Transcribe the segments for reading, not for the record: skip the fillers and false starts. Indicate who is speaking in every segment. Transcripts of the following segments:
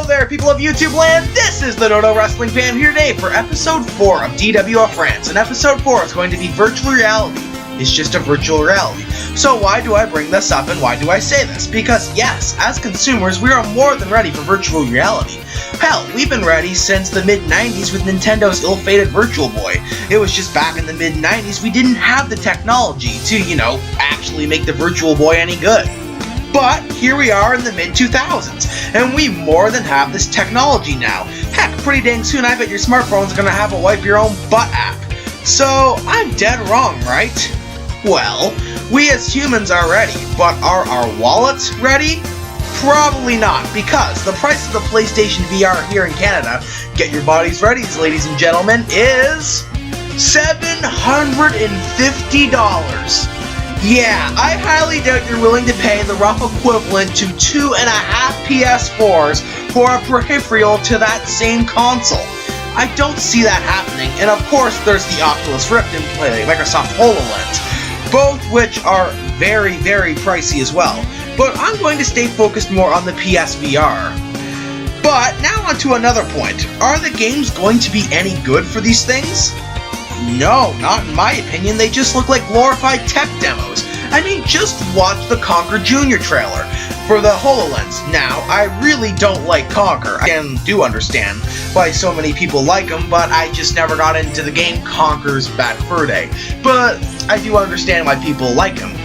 Speaker 1: there, people of YouTube land! This is the Dodo Wrestling Fan here today for Episode 4 of Dwf Rant. And Episode 4 is going to be virtual reality. It's just a virtual reality. So why do I bring this up and why do I say this? Because yes, as consumers, we are more than ready for virtual reality. Hell, we've been ready since the mid-90s with Nintendo's ill-fated Virtual Boy. It was just back in the mid-90s we didn't have the technology to, actually make the Virtual Boy any good. But here we are in the mid-2000s, and we more than have this technology now. Heck, pretty dang soon I bet your smartphone's gonna have a wipe your own butt app. So, I'm dead wrong, right? Well, we as humans are ready, but are our wallets ready? Probably not, because the price of the PlayStation VR here in Canada, get your bodies ready, ladies and gentlemen, is $750. Yeah, I highly doubt you're willing to pay the rough equivalent to 2.5 PS4s for a peripheral to that same console. I don't see that happening, and of course there's the Oculus Rift and Microsoft HoloLens, both which are very, very pricey as well. But I'm going to stay focused more on the PSVR. But now on to another point. Are the games going to be any good for these things? No, not in my opinion. They just look like glorified tech demos. I mean, just watch the Conker Jr. trailer for the HoloLens. Now, I really don't like Conker. I do understand why so many people like him, but I just never got into the game Conker's Bad Fur Day. But I do understand why people like him.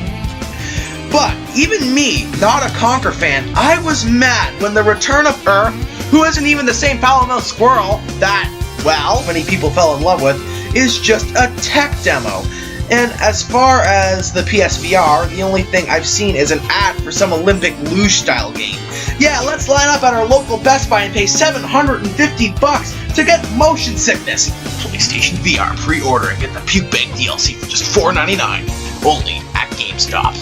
Speaker 1: But even me, not a Conker fan, I was mad when the return of Earth, who isn't even the same foul-mouthed squirrel that, well, many people fell in love with, is just a tech demo. And as far as the PSVR, the only thing I've seen is an ad for some Olympic luge-style game. Yeah, let's line up at our local Best Buy and pay $750 to get motion sickness. PlayStation VR pre-order and get the Puke Bank DLC for just $4.99, only at GameStop.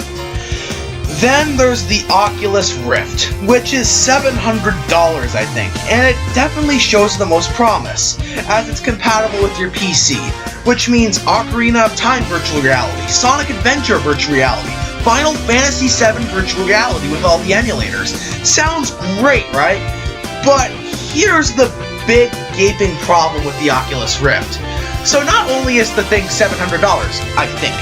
Speaker 1: Then there's the Oculus Rift, which is $700 I think, and it definitely shows the most promise, as it's compatible with your PC, which means Ocarina of Time virtual reality, Sonic Adventure virtual reality, Final Fantasy VII virtual reality with all the emulators. Sounds great, right? But here's the big gaping problem with the Oculus Rift. So not only is the thing $700, I think,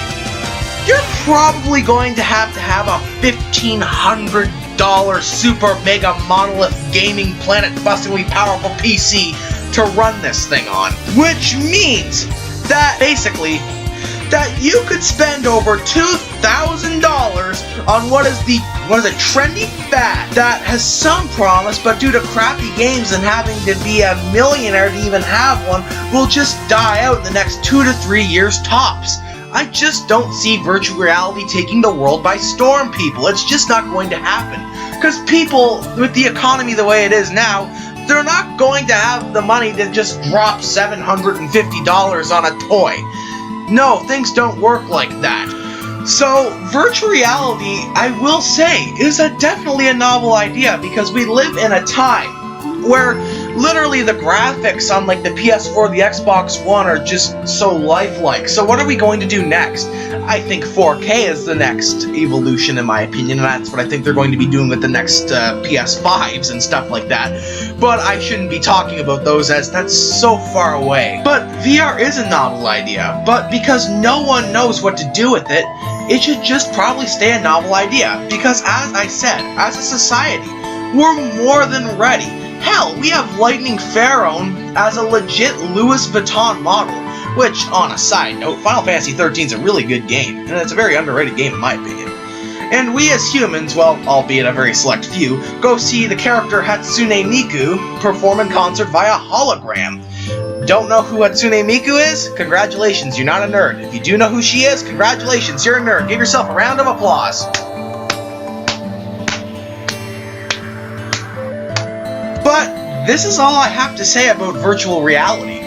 Speaker 1: you're probably going to have a $1,500 super mega monolith gaming planet-bustingly powerful PC to run this thing on. Which means that basically that you could spend over $2,000 on what is a trendy fad that has some promise, but due to crappy games and having to be a millionaire to even have one, will just die out in the next 2 to 3 years tops. I just don't see virtual reality taking the world by storm, people. It's just not going to happen. Because people, with the economy the way it is now, they're not going to have the money to just drop $750 on a toy. No, things don't work like that. So, virtual reality, I will say, is definitely a novel idea, because we live in a time where literally the graphics on like the PS4, the Xbox One are just so lifelike. So what are we going to do next? I think 4K is the next evolution in my opinion, and that's what I think they're going to be doing with the next PS5s and stuff like that. But I shouldn't be talking about those as that's so far away. But VR is a novel idea, but because no one knows what to do with it, it should just probably stay a novel idea. Because as I said, as a society, we're more than ready. Hell, we have Lightning Pharaoh as a legit Louis Vuitton model, which, on a side note, Final Fantasy XIII is a really good game, and it's a very underrated game in my opinion. And we as humans, well, albeit a very select few, go see the character Hatsune Miku perform in concert via hologram. Don't know who Hatsune Miku is? Congratulations, you're not a nerd. If you do know who she is, congratulations, you're a nerd. Give yourself a round of applause. But this is all I have to say about virtual reality.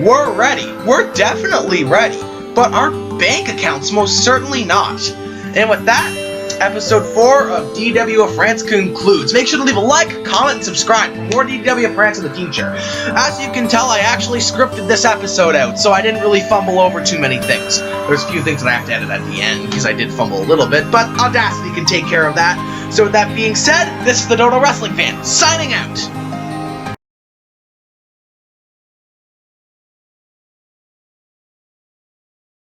Speaker 1: We're ready. We're definitely ready. But our bank accounts most certainly not. And with that, Episode 4 of Dwf Rant concludes. Make sure to leave a like, comment, and subscribe for more Dwf Rants in the future. As you can tell, I actually scripted this episode out, so I didn't really fumble over too many things. There's a few things that I have to edit at the end, because I did fumble a little bit, but Audacity can take care of that. So with that being said, this is the Dodo Wrestling Fan, signing out.